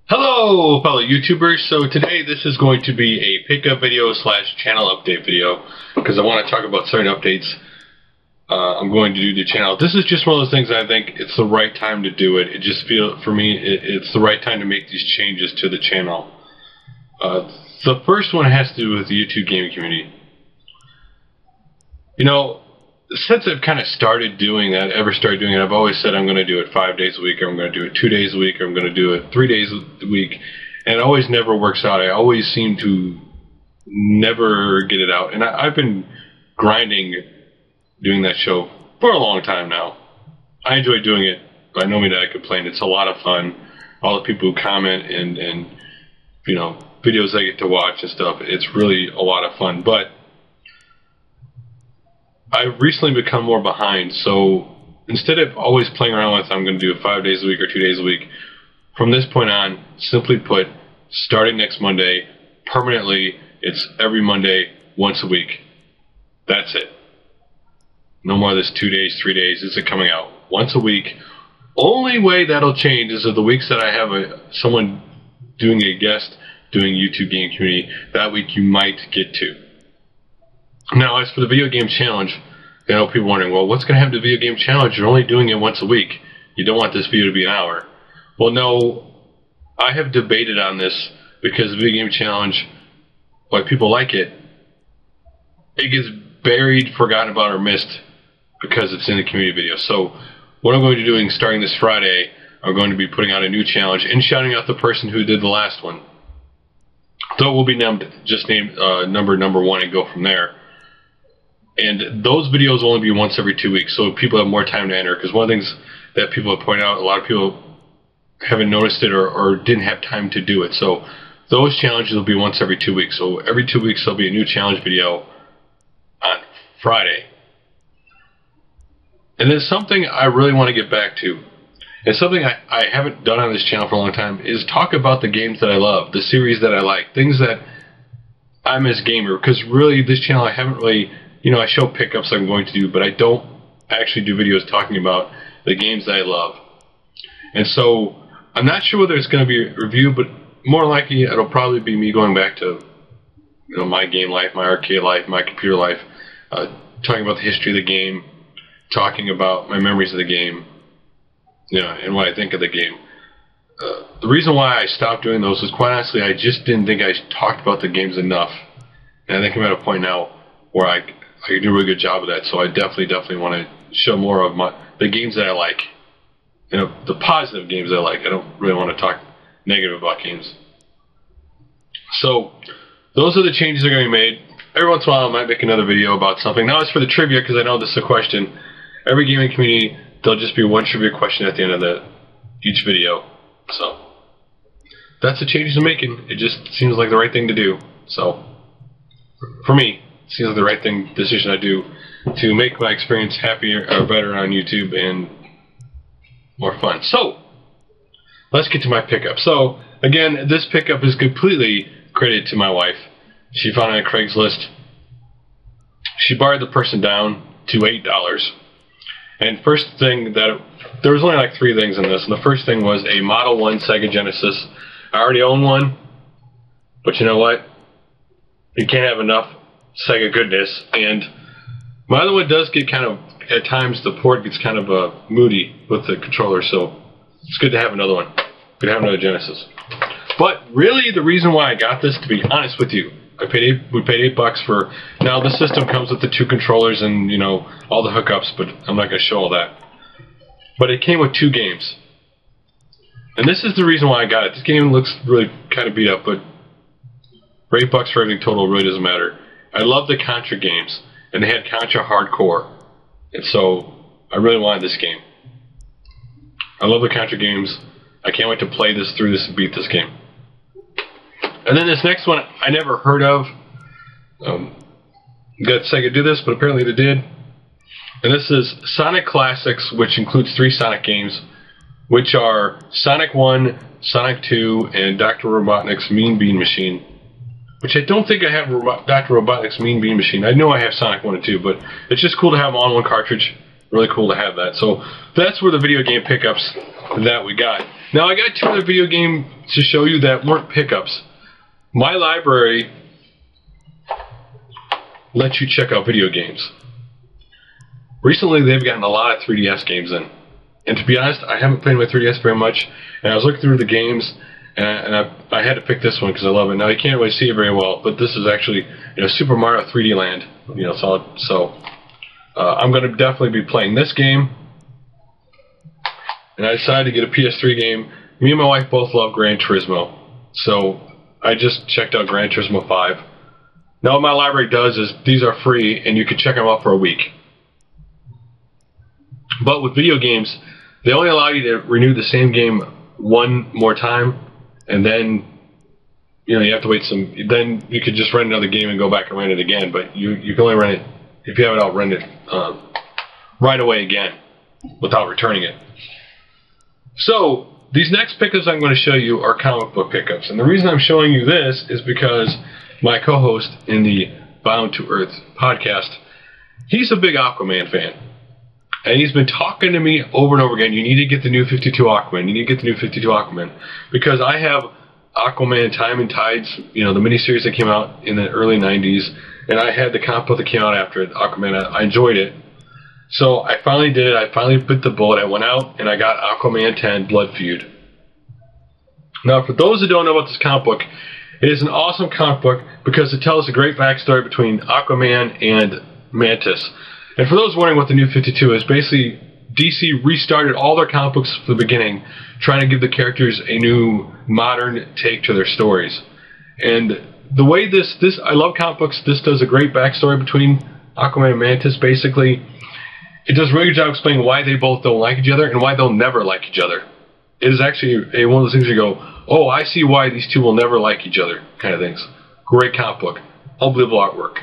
Hello, fellow YouTubers. So today this is going to be a pickup video slash channel update video because I want to talk about certain updates I'm going to do to the channel. This is just one of those things I think it's the right time to do it. It just feels, for me, it's the right time to make these changes to the channel. The first one has to do with the YouTube gaming community. You know, since I've kind of started doing that, I've always said I'm going to do it 5 days a week, or I'm going to do it 2 days a week, or I'm going to do it 3 days a week, and it always never works out. I always seem to never get it out, and I've been grinding doing that show for a long time now. I enjoy doing it, by no means I complain. It's a lot of fun. All the people who comment and you know, videos I get to watch and stuff, it's really a lot of fun, but I've recently become more behind, so instead of always playing around with I'm going to do it 5 days a week or 2 days a week, from this point on, simply put, starting next Monday, permanently, it's every Monday, once a week. That's it. No more of this 2 days, 3 days. It's coming out once a week. Only way that'll change is of the weeks that I have someone doing a guest doing YouTube Game Community, that week you might get to. Now, as for the video game challenge, I know people wondering, well, what's going to happen to the video game challenge? You're only doing it once a week. You don't want this video to be an hour. Well, no, I have debated on this because the video game challenge, why people like it, it gets buried, forgotten about, or missed because it's in the community video. So what I'm going to be doing starting this Friday, I'm going to be putting out a new challenge and shouting out the person who did the last one. So it will be named number one and go from there. And those videos will only be once every 2 weeks, so people have more time to enter. Because one of the things that people have pointed out, a lot of people haven't noticed it or didn't have time to do it. So those challenges will be once every 2 weeks. So every 2 weeks there'll be a new challenge video on Friday. And then something I really want to get back to, and something I haven't done on this channel for a long time, is talk about the games that I love, the series that I like, things that I'm as a gamer. Because really, this channel I haven't really... You know, I show pickups I'm going to do, but I don't actually do videos talking about the games that I love. And so, I'm not sure whether it's going to be a review, but more likely it'll probably be me going back to, you know, my game life, my arcade life, my computer life, talking about the history of the game, talking about my memories of the game, you know, and what I think of the game. The reason why I stopped doing those is, quite honestly, I just didn't think I talked about the games enough. And I think I'm at a point now where I can do a really good job of that, so I definitely want to show more of the games that I like. You know, the positive games that I like. I don't really want to talk negative about games. So, those are the changes that are going to be made. Every once in a while I might make another video about something. Now as for the trivia, because I know this is a question, every gaming community, there'll just be one trivia question at the end of each video. So, that's the changes I'm making. It just seems like the right thing to do. So, for me, seems like the right decision I do to make my experience happier or better on YouTube and more fun. So, let's get to my pickup. So, again, this pickup is completely credited to my wife. She found it on Craigslist. She barred the person down to $8. And first thing there was only like 3 things in this, and the first thing was a Model 1 Sega Genesis. I already own one, but you know what? You can't have enough Sega goodness, and my other one does get kind of, at times the port gets kind of moody with the controller, so it's good to have another one. Good to have another Genesis. But really the reason why I got this, to be honest with you, we paid $8 for, now the system comes with the 2 controllers and, you know, all the hookups, but I'm not going to show all that. But it came with 2 games. And this is the reason why I got it. This game looks really kind of beat up, but for $8 for everything total really doesn't matter. I love the Contra games, and they had Contra Hardcore, and so I really wanted this game. I love the Contra games. I can't wait to play this through this and beat this game. And then this next one I never heard of. Got Sega do this, but apparently they did. And this is Sonic Classics, which includes 3 Sonic games, which are Sonic 1, Sonic 2, and Dr. Robotnik's Mean Bean Machine. Which I don't think I have Dr. Robotnik's Mean Bean Machine. I know I have Sonic 1 and 2, but it's just cool to have them on one cartridge. Really cool to have that. So that's where the video game pickups that we got. Now, I got 2 other video games to show you that weren't pickups. My library lets you check out video games. Recently, they've gotten a lot of 3DS games in. And to be honest, I haven't played my 3DS very much. And I was looking through the games, and I had to pick this one because I love it. Now, you can't really see it very well, but this is actually, Super Mario 3D Land. I'm going to definitely be playing this game. And I decided to get a PS3 game. Me and my wife both love Gran Turismo. So I just checked out Gran Turismo 5. Now what my library does is these are free and you can check them out for a week. But with video games, they only allow you to renew the same game one more time, and then you have to wait then you could just rent another game and go back and rent it again, but you can only rent it if you have it out, rent it right away again without returning it. So these next pickups I'm going to show you are comic book pickups, and the reason I'm showing you this is because my co-host in the Bound to Earth podcast, he's a big Aquaman fan, and he's been talking to me over and over again, you need to get the new 52 Aquaman, you need to get the new 52 Aquaman, because I have Aquaman Time and Tides, the miniseries that came out in the early 90s, and I had the comic book that came out after it, Aquaman. I enjoyed it. So I finally did it. I finally bit the bullet. I went out and I got Aquaman 10 Blood Feud. Now, for those who don't know about this comic book, it is an awesome comic book because it tells a great backstory between Aquaman and Mantis. And for those wondering what the new 52 is, basically DC restarted all their comic books from the beginning, trying to give the characters a new, modern take to their stories. And the way I love comic books, this does a great backstory between Aquaman and Mantis. Basically, it does a really good job explaining why they both don't like each other and why they'll never like each other. It is actually one of those things where you go, oh, I see why these two will never like each other, kind of things. Great comic book. Unbelievable artwork.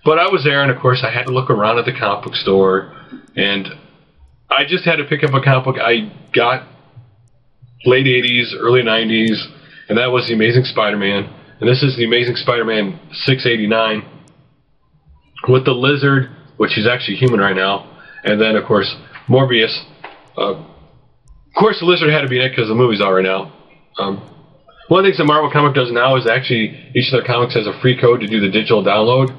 But I was there, and of course, I had to look around at the comic book store, and I just had to pick up a comic book I got late 80s, early 90s, and that was The Amazing Spider-Man. And this is The Amazing Spider-Man 689 with the Lizard, which is actually human right now, and then, of course, Morbius. Of course, the Lizard had to be in it because the movie's out right now. One of the things that Marvel Comics does now is actually each of their comics has a free code to do the digital download,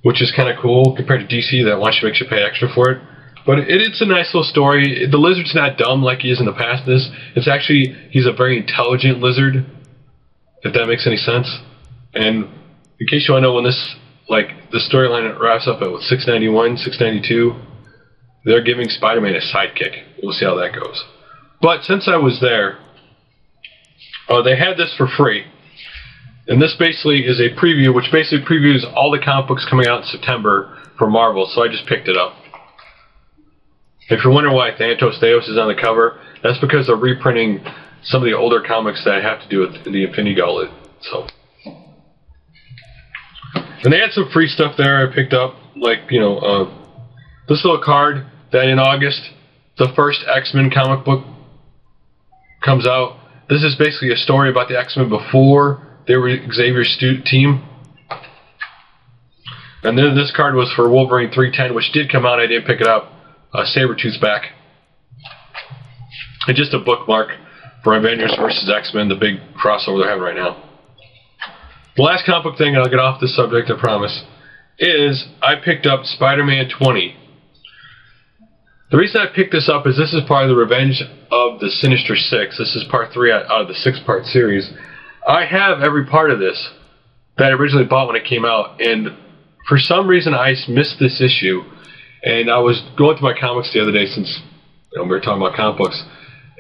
which is kind of cool compared to DC that wants to make you pay extra for it. But it's a nice little story. The Lizard's not dumb like he is in the past. It's actually, he's a very intelligent lizard, if that makes any sense. And in case you want to know when this, the storyline wraps up at 691, 692, they're giving Spider-Man a sidekick. We'll see how that goes. But since I was there, they had this for free. And this basically is a preview, which basically previews all the comic books coming out in September for Marvel, so I just picked it up. If you're wondering why Thanatos Theos is on the cover, that's because they're reprinting some of the older comics that have to do with the Infinity Gauntlet. So, and they had some free stuff there I picked up, this little card that in August, the first X-Men comic book comes out. This is basically a story about the X-Men before they were Xavier's team. And then this card was for Wolverine 310, which did come out. I didn't pick it up. Sabretooth's back. And just a bookmark for Avengers vs. X-Men, the big crossover they're having right now. The last comic book thing, and I'll get off this subject, I promise, is I picked up Spider-Man 20. The reason I picked this up is this is part of the Revenge of the Sinister Six. This is part 3 out of the 6-part series. I have every part of this that I originally bought when it came out, and for some reason I missed this issue. And I was going through my comics the other day since we were talking about comic books,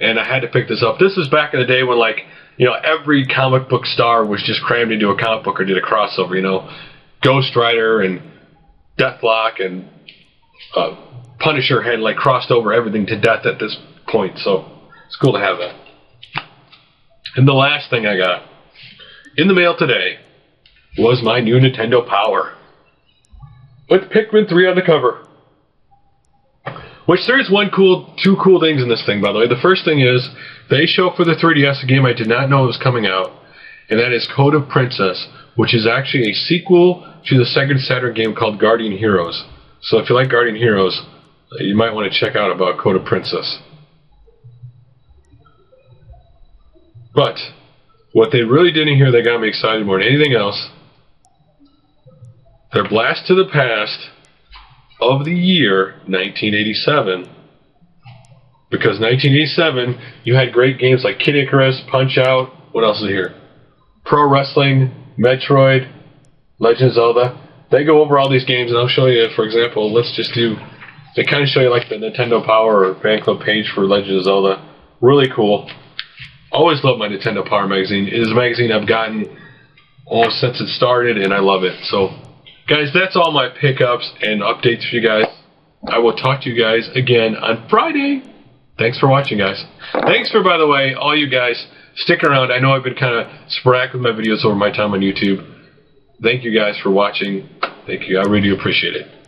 and I had to pick this up. This was back in the day when every comic book star was just crammed into a comic book or did a crossover. Ghost Rider and Deathlock and Punisher had crossed over everything to death at this point, so it's cool to have that. And the last thing I got in the mail today was my new Nintendo Power with Pikmin 3 on the cover. Which there's two cool things in this thing, by the way. The first thing is they show for the 3DS a game I did not know was coming out, and that is Code of Princess, which is actually a sequel to the Sega Saturn game called Guardian Heroes. So if you like Guardian Heroes, you might want to check out about Code of Princess. But what they really did in here that got me excited more than anything else, their blast to the past of the year 1987. Because 1987, you had great games like Kid Icarus, Punch-Out. What else is here? Pro Wrestling, Metroid, Legend of Zelda. They go over all these games, and I'll show you, for example, they kind of show you like the Nintendo Power or fan club page for Legend of Zelda. Really cool. Always love my Nintendo Power magazine. It is a magazine I've gotten almost since it started, and I love it. So, guys, that's all my pickups and updates for you guys. I will talk to you guys again on Friday. Thanks for watching, guys. Thanks for, by the way, all you guys sticking around. I know I've been kind of sporadic with my videos over my time on YouTube. Thank you guys for watching. Thank you. I really appreciate it.